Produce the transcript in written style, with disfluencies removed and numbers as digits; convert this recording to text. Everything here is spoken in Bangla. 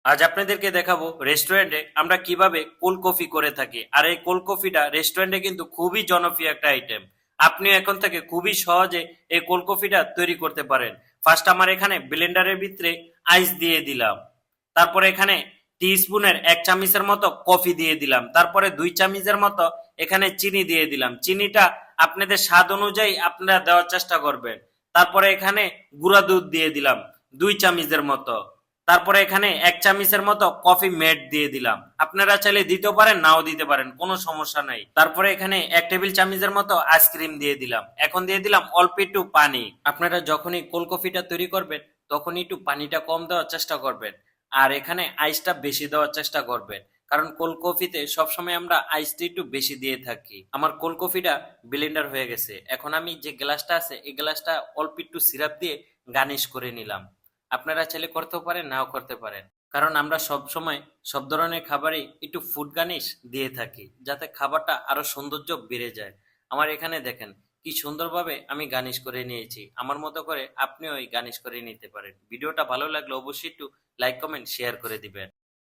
আজ আপনাদেরকে দেখাবো রেস্টুরেন্টে আমরা কিভাবে কোল্ড কফি করে থাকি। আর এই কোল্ড কফিটা রেস্টুরেন্টে কিন্তু খুবই জনপ্রিয় একটা আইটেম। আপনি এখন থেকে খুবই সহজে এই কোল্ড কফিটা তৈরি করতে পারেন। ফার্স্ট আমার এখানে ব্লেন্ডারের ভিতরে আইস দিয়ে দিলাম। তারপরে এখানে টি স্পুনের 1 চামচের মতো কফি দিয়ে দিলাম। তারপরে 2 চামচের মতো এখানে চিনি দিয়ে দিলাম। চিনিটা আপনাদের স্বাদ অনুযায়ী আপনারা দেওয়ার চেষ্টা করবেন। তারপরে এখানে গুঁড়া দুধ দিয়ে দিলাম 2 চামচের মতো। তারপরে এখানে 1 চামচের মতো কফি মেড দিয়ে দিলাম। আপনারা চাইলে দিতেও পারেন, নাও দিতে পারেন, কোনো সমস্যা নাই। তারপরে এখানে 1 টেবিল চামচের মতো আইসক্রিম দিয়ে দিলাম। এখন দিয়ে দিলাম অল্প একটু পানি। আপনারা যখনই কোল্ড কফিটা তৈরি করবেন তখনই একটু পানিটা কম দেওয়ার চেষ্টা করবেন। আর এখানে আইসটা বেশি দেওয়ার চেষ্টা করবেন, কারণ কোল্ড কফিতে সবসময় আমরা আইসটা একটু বেশি দিয়ে থাকি। আমার কোল্ড কফিটা ব্লেন্ডার হয়ে গেছে। এখন আমি যে গ্লাসটা আছে এই গ্লাসটা অল্প একটু সিরাপ দিয়ে গার্নিশ করে নিলাম। আপনারা চাইলে করতেও পারেন, নাও করতে পারেন, কারণ আমরা সব সময় সব ধরনের খাবারই একটু ফুড গার্নিশ দিয়ে থাকি যাতে খাবারটা আরো সৌন্দর্য বেড়ে যায়। আমার এখানে দেখেন কি সুন্দরভাবে আমি গার্নিশ করে নিয়েছি। আমার মতো করে আপনিও এই গার্নিশ করে নিতে পারেন। ভিডিওটা ভালো লাগলে অবশ্যই একটু লাইক কমেন্ট শেয়ার করে দিবেন।